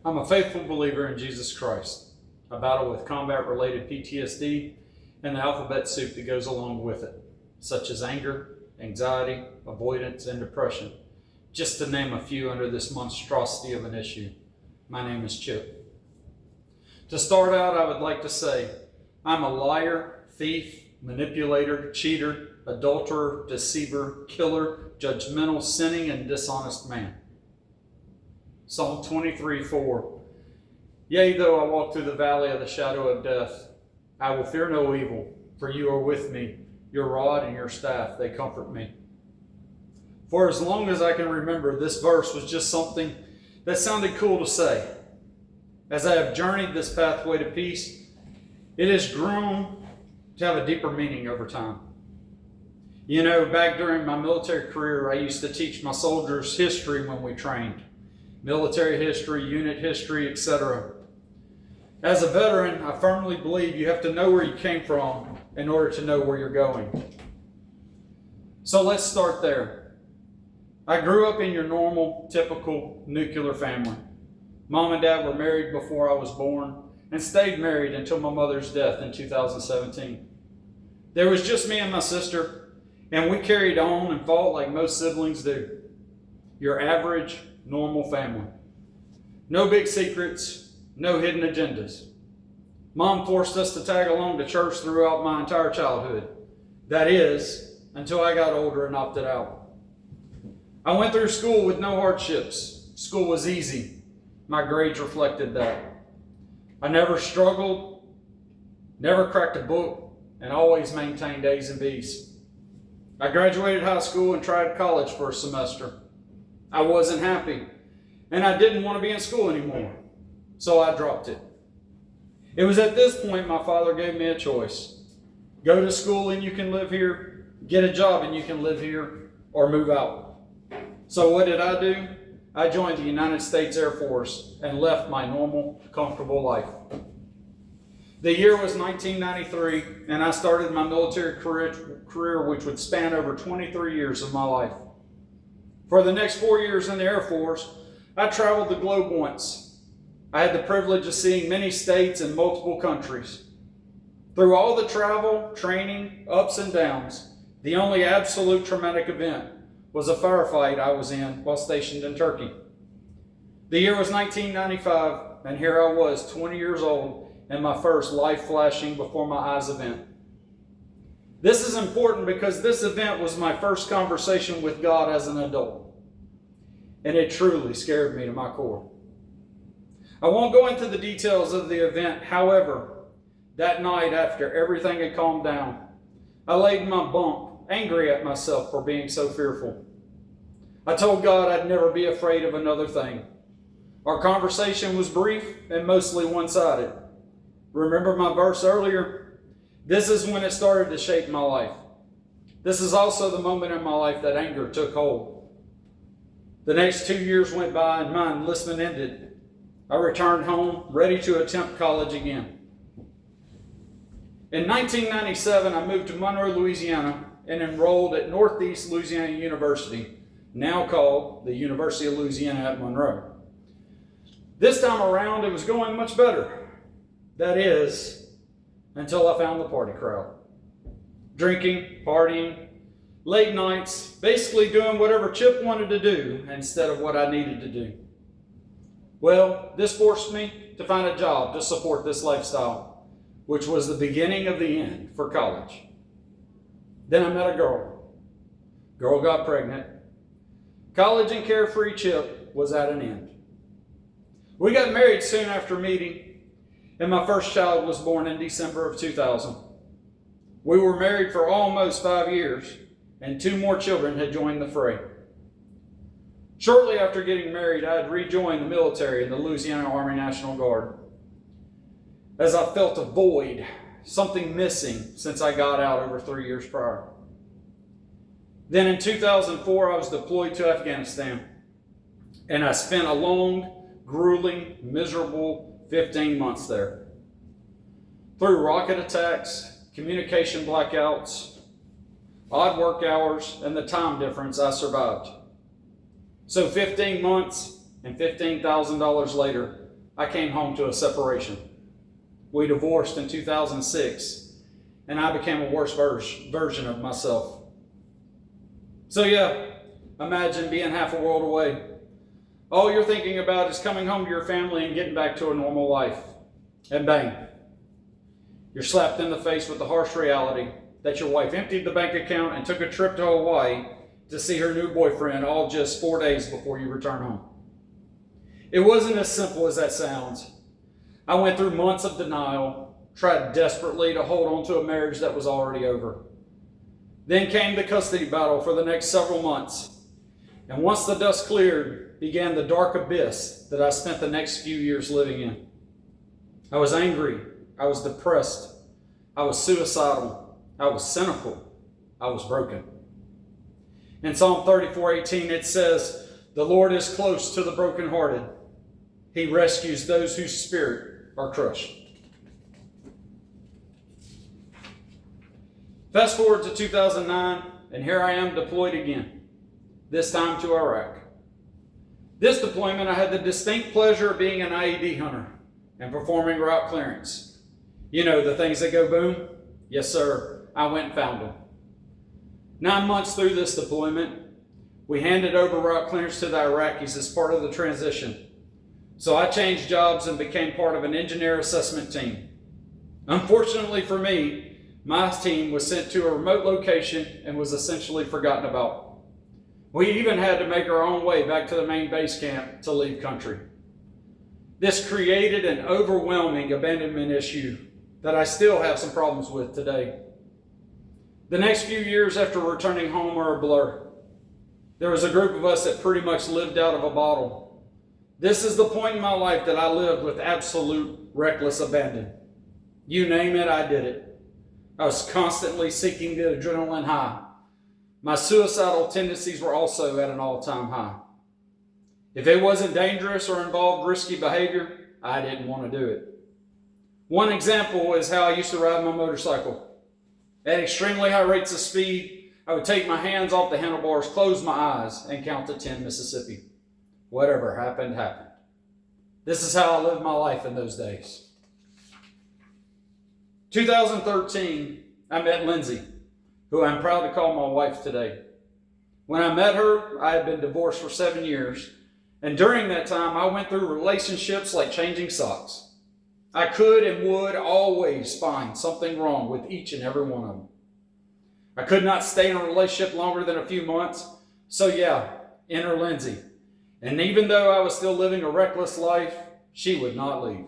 I'm a faithful believer in Jesus Christ. I battle with combat-related PTSD and the alphabet soup that goes along with it, such as anger, anxiety, avoidance, and depression, just to name a few under this monstrosity of an issue. My name is Chip. To start out, I would like to say, I'm a liar, thief, manipulator, cheater, adulterer, deceiver, killer, judgmental, sinning, and dishonest man. Psalm 23:4. Yea, though I walk through the valley of the shadow of death, I will fear no evil, for you are with me. Your rod and your staff, they comfort me. For as long as I can remember, this verse was just something that sounded cool to say. As I have journeyed this pathway to peace, it has grown to have a deeper meaning over time. You know, back during my military career, I used to teach my soldiers history when we trained. Military history, unit history, etc. As a veteran, I firmly believe you have to know where you came from in order to know where you're going. So let's start there. I grew up in your normal, typical nuclear family. Mom and Dad were married before I was born and stayed married until my mother's death in 2017. There was just me and my sister, and we carried on and fought like most siblings do. Your average, normal family. No big secrets, no hidden agendas. Mom forced us to tag along to church throughout my entire childhood. That is, until I got older and opted out. I went through school with no hardships. School was easy. My grades reflected that. I never struggled, never cracked a book, and always maintained A's and B's. I graduated high school and tried college for a semester. I wasn't happy, and I didn't want to be in school anymore, so I dropped it. It was at this point my father gave me a choice. Go to school and you can live here, get a job and you can live here, or move out. So what did I do? I joined the United States Air Force and left my normal, comfortable life. The year was 1993, and I started my military career which would span over 23 years of my life. For the next 4 years in the Air Force, I traveled the globe once. I had the privilege of seeing many states and multiple countries. Through all the travel, training, ups and downs, the only absolute traumatic event was a firefight I was in while stationed in Turkey. The year was 1995, and here I was, 20 years old, and my first life flashing before my eyes event. This is important because this event was my first conversation with God as an adult, and it truly scared me to my core. I won't go into the details of the event. However, that night after everything had calmed down, I laid in my bunk, angry at myself for being so fearful. I told God I'd never be afraid of another thing. Our conversation was brief and mostly one-sided. Remember my verse earlier? This is when it started to shape my life. This is also the moment in my life that anger took hold. The next 2 years went by and my enlistment ended. I returned home, ready to attempt college again. In 1997, I moved to Monroe, Louisiana, and enrolled at Northeast Louisiana University, now called the University of Louisiana at Monroe. This time around, it was going much better. That is, until I found the party crowd. Drinking, partying, late nights, basically doing whatever Chip wanted to do instead of what I needed to do. Well, this forced me to find a job to support this lifestyle, which was the beginning of the end for college. Then I met a girl. Girl got pregnant. College and carefree Chip was at an end. We got married soon after meeting, and my first child was born in December of 2000. We were married for almost 5 years, and 2 more children had joined the fray. Shortly after getting married, I had rejoined the military in the Louisiana Army National Guard, as I felt a void, something missing since I got out over 3 years prior. Then in 2004, I was deployed to Afghanistan, and I spent a long, grueling, miserable 15 months there. Through rocket attacks, communication blackouts, odd work hours, and the time difference, I survived. So 15 months and $15,000 later, I came home to a separation. We divorced in 2006, and I became a worse version of myself. So yeah, imagine being half a world away. All you're thinking about is coming home to your family and getting back to a normal life. And bang, you're slapped in the face with the harsh reality that your wife emptied the bank account and took a trip to Hawaii to see her new boyfriend, all just 4 days before you return home. It wasn't as simple as that sounds. I went through months of denial, tried desperately to hold on to a marriage that was already over. Then came the custody battle for the next several months. And once the dust cleared, began the dark abyss that I spent the next few years living in. I was angry. I was depressed. I was suicidal. I was cynical. I was broken. In Psalm 34:18, it says, "The Lord is close to the brokenhearted. He rescues those whose spirit are crushed." Fast forward to 2009, and here I am deployed again, this time to Iraq. This deployment, I had the distinct pleasure of being an IED hunter and performing route clearance. You know, the things that go boom? Yes, sir. I went and found them. 9 months through this deployment, we handed over route clearance to the Iraqis as part of the transition. So I changed jobs and became part of an engineer assessment team. Unfortunately for me, my team was sent to a remote location and was essentially forgotten about. We even had to make our own way back to the main base camp to leave country. This created an overwhelming abandonment issue that I still have some problems with today. The next few years after returning home are a blur. There was a group of us that pretty much lived out of a bottle. This is the point in my life that I lived with absolute reckless abandon. You name it, I did it. I was constantly seeking the adrenaline high. My suicidal tendencies were also at an all-time high. If it wasn't dangerous or involved risky behavior, I didn't want to do it. One example is how I used to ride my motorcycle. At extremely high rates of speed, I would take my hands off the handlebars, close my eyes, and count to 10 Mississippi. Whatever happened, happened. This is how I lived my life in those days. 2013, I met Lindsay, who I'm proud to call my wife today. When I met her, I had been divorced for 7 years, and during that time, I went through relationships like changing socks. I could and would always find something wrong with each and every one of them. I could not stay in a relationship longer than a few months, so yeah, enter Lindsay. And even though I was still living a reckless life, she would not leave.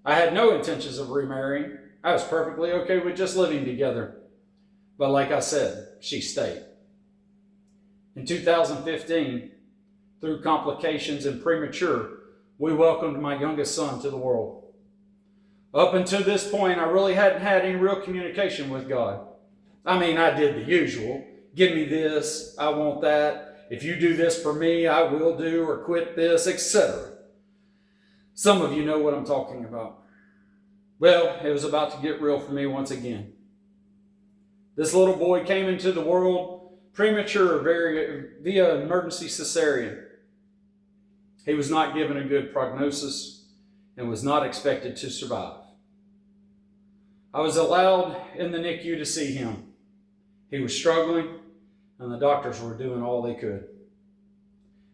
I had no intentions of remarrying. I was perfectly okay with just living together. But like I said, she stayed. In 2015, through complications and premature, we welcomed my youngest son to the world. Up until this point, I really hadn't had any real communication with God. I mean, I did the usual. Give me this, I want that. If you do this for me, I will do or quit this, etc. Some of you know what I'm talking about. Well, it was about to get real for me once again. This little boy came into the world premature via emergency cesarean. He was not given a good prognosis and was not expected to survive. I was allowed in the NICU to see him. He was struggling, and the doctors were doing all they could.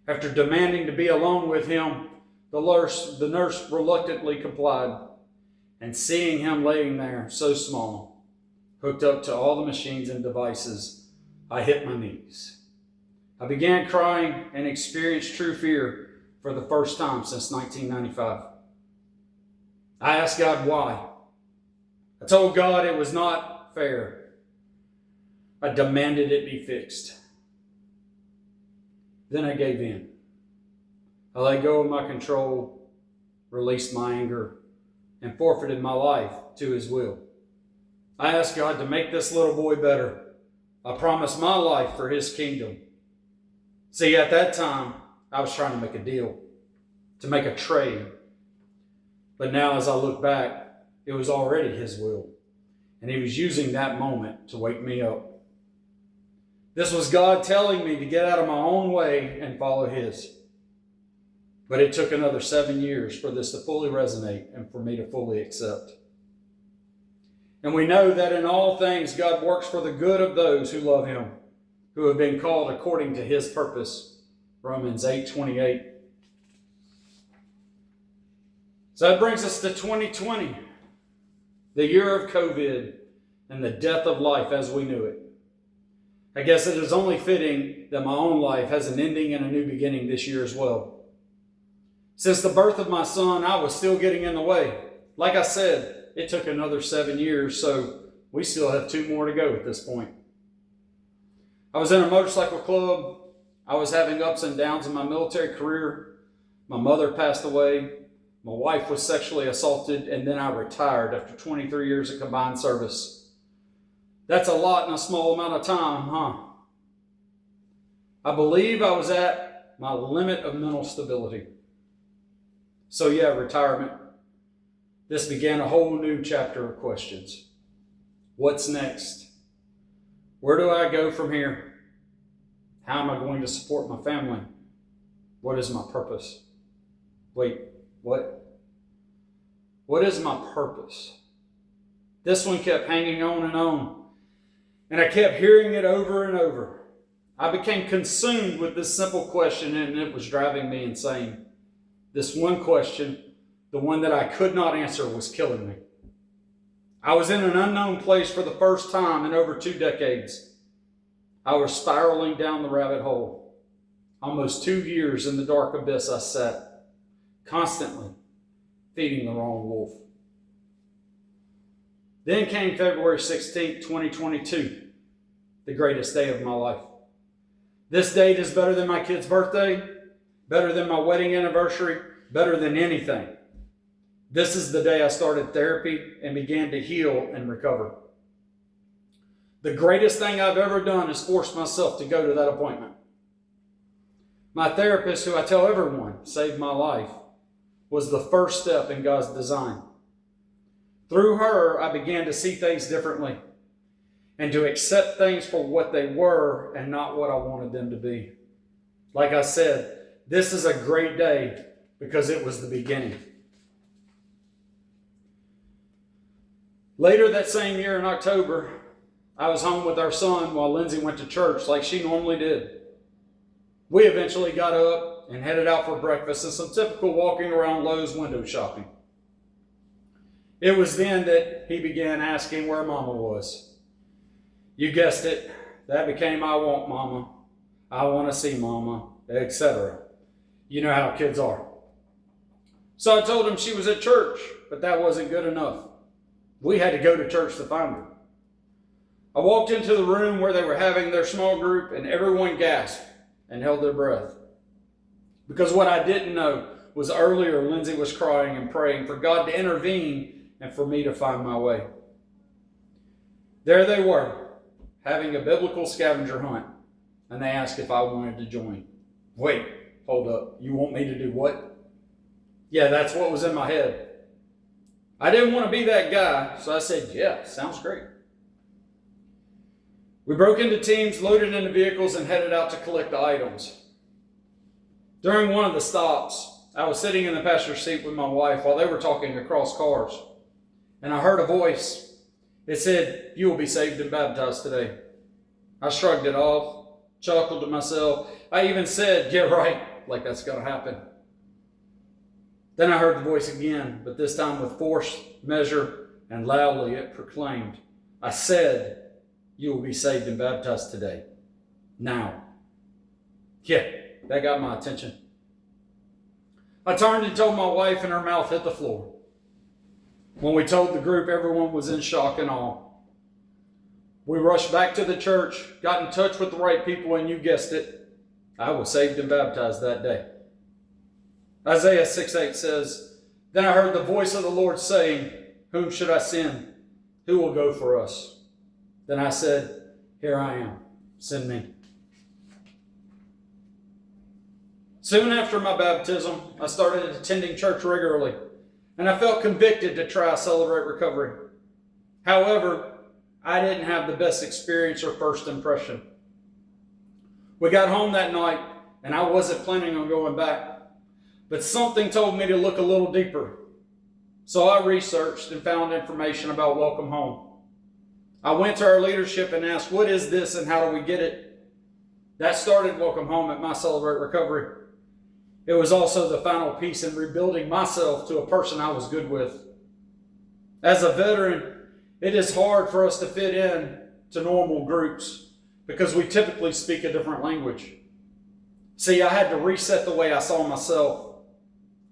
After demanding to be alone with him, the nurse reluctantly complied, and seeing him laying there so small, hooked up to all the machines and devices, I hit my knees. I began crying and experienced true fear for the first time since 1995. I asked God why. I told God it was not fair. I demanded it be fixed. Then I gave in. I let go of my control, released my anger, and forfeited my life to His will. I asked God to make this little boy better. I promised my life for His kingdom. See, at that time, I was trying to make a deal, to make a trade. But now as I look back, it was already His will, and He was using that moment to wake me up. This was God telling me to get out of my own way and follow His. But it took another 7 years for this to fully resonate and for me to fully accept. And we know that in all things God works for the good of those who love him, who have been called according to his purpose. Romans 8:28. So that brings us to 2020, the year of COVID and the death of life as we knew it. I guess it is only fitting that my own life has an ending and a new beginning this year as well. Since the birth of my son, I was still getting in the way. Like I said, it took another 7 years, so we still have 2 more to go at this point. I was in a motorcycle club. I was having ups and downs in my military career. My mother passed away. My wife was sexually assaulted, and then I retired after 23 years of combined service. That's a lot in a small amount of time, huh? I believe I was at my limit of mental stability. So yeah, retirement. This began a whole new chapter of questions. What's next? Where do I go from here? How am I going to support my family? What is my purpose? Wait, what? What is my purpose? This one kept hanging on, and I kept hearing it over and over. I became consumed with this simple question, and it was driving me insane. This one question, the one that I could not answer, was killing me. I was in an unknown place for the first time in over 2 decades. I was spiraling down the rabbit hole. Almost 2 years in the dark abyss I sat, constantly feeding the wrong wolf. Then came February 16th, 2022, the greatest day of my life. This date is better than my kid's birthday, better than my wedding anniversary, better than anything. This is the day I started therapy and began to heal and recover. The greatest thing I've ever done is force myself to go to that appointment. My therapist, who I tell everyone saved my life, was the first step in God's design. Through her, I began to see things differently and to accept things for what they were and not what I wanted them to be. Like I said, this is a great day because it was the beginning. Later that same year in October, I was home with our son while Lindsay went to church like she normally did. We eventually got up and headed out for breakfast and some typical walking around Lowe's window shopping. It was then that he began asking where Mama was. You guessed it, that became I want Mama, I want to see Mama, etc. You know how kids are. So I told him she was at church, but that wasn't good enough. We had to go to church to find her. I walked into the room where they were having their small group, and everyone gasped and held their breath. Because what I didn't know was earlier Lindsay was crying and praying for God to intervene and for me to find my way. There they were, having a biblical scavenger hunt, and they asked if I wanted to join. Wait, hold up. You want me to do what? Yeah, that's what was in my head. I didn't want to be that guy, so I said, yeah, sounds great. We broke into teams, loaded into vehicles, and headed out to collect the items. During one of the stops, I was sitting in the passenger seat with my wife while they were talking across cars, and I heard a voice. It said, "You will be saved and baptized today." I shrugged it off, chuckled to myself. I even said, "Yeah, right," like that's going to happen. Then I heard the voice again, but this time with force, measure, and loudly it proclaimed, I said, "You will be saved and baptized today. Now." Yeah, that got my attention. I turned and told my wife, and her mouth hit the floor. When we told the group, everyone was in shock and awe. We rushed back to the church, got in touch with the right people, and you guessed it, I was saved and baptized that day. Isaiah 6:8 says, "Then I heard the voice of the Lord saying, 'Whom should I send? Who will go for us?' Then I said, 'Here I am. Send me.'" Soon after my baptism, I started attending church regularly, and I felt convicted to try Celebrate Recovery. However, I didn't have the best experience or first impression. We got home that night, and I wasn't planning on going back. But something told me to look a little deeper. So I researched and found information about Welcome Home. I went to our leadership and asked, what is this and how do we get it? That started Welcome Home at my Celebrate Recovery. It was also the final piece in rebuilding myself to a person I was good with. As a veteran, it is hard for us to fit in to normal groups because we typically speak a different language. See, I had to reset the way I saw myself.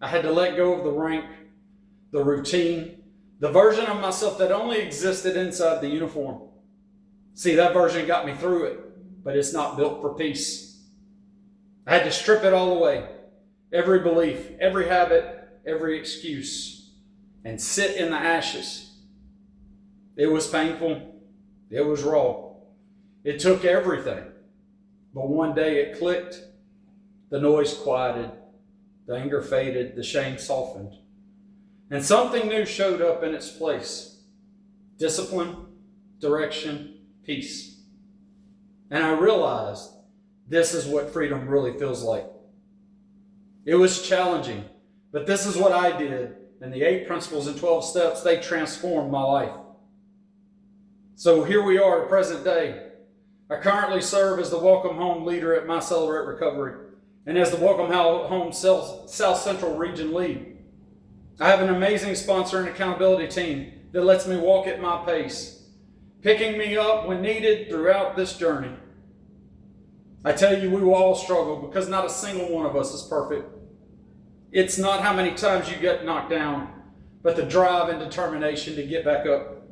I had to let go of the rank, the routine, the version of myself that only existed inside the uniform. See, that version got me through it, but it's not built for peace. I had to strip it all away. Every belief, every habit, every excuse, and sit in the ashes. It was painful. It was raw. It took everything. But one day it clicked. The noise quieted. The anger faded. The shame softened. And something new showed up in its place. Discipline, direction, peace. And I realized this is what freedom really feels like. It was challenging, but this is what I did. And the 8 principles and 12 steps, they transformed my life. So here we are at present day. I currently serve as the Welcome Home leader at my Celebrate Recovery and as the Welcome Home South Central Region lead. I have an amazing sponsor and accountability team that lets me walk at my pace, picking me up when needed throughout this journey. I tell you, we will all struggle because not a single one of us is perfect. It's not how many times you get knocked down, but the drive and determination to get back up.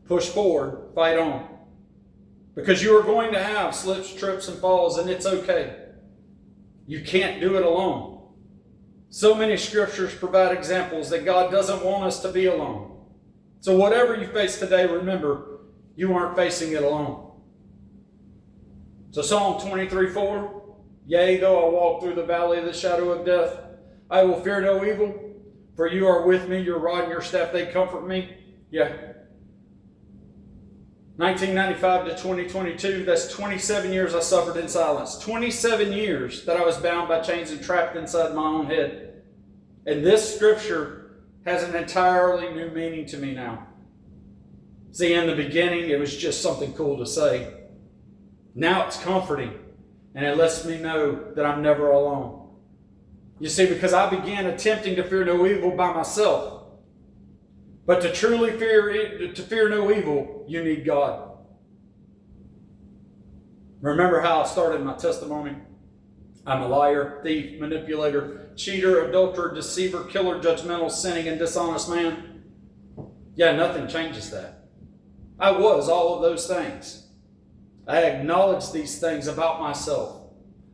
Push forward, fight on. Because you are going to have slips, trips, and falls, and it's okay. You can't do it alone. So many scriptures provide examples that God doesn't want us to be alone. So whatever you face today, remember, you aren't facing it alone. So Psalm 23:4, yea, though I walk through the valley of the shadow of death, I will fear no evil, for you are with me, your rod and your staff, they comfort me. Yeah. 1995 to 2022, that's 27 years I suffered in silence. 27 years that I was bound by chains and trapped inside my own head. And this scripture has an entirely new meaning to me now. See, in the beginning, it was just something cool to say. Now it's comforting, and it lets me know that I'm never alone. You see, because I began attempting to fear no evil by myself. But to truly fear no evil, you need God. Remember how I started my testimony? I'm a liar, thief, manipulator, cheater, adulterer, deceiver, killer, judgmental, sinning, and dishonest man. Yeah, nothing changes that. I was all of those things. I acknowledge these things about myself.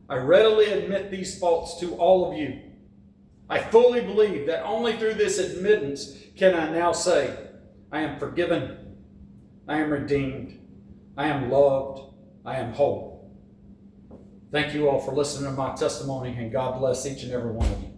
I readily admit these faults to all of you. I fully believe that only through this admittance can I now say, I am forgiven, I am redeemed, I am loved, I am whole. Thank you all for listening to my testimony, and God bless each and every one of you.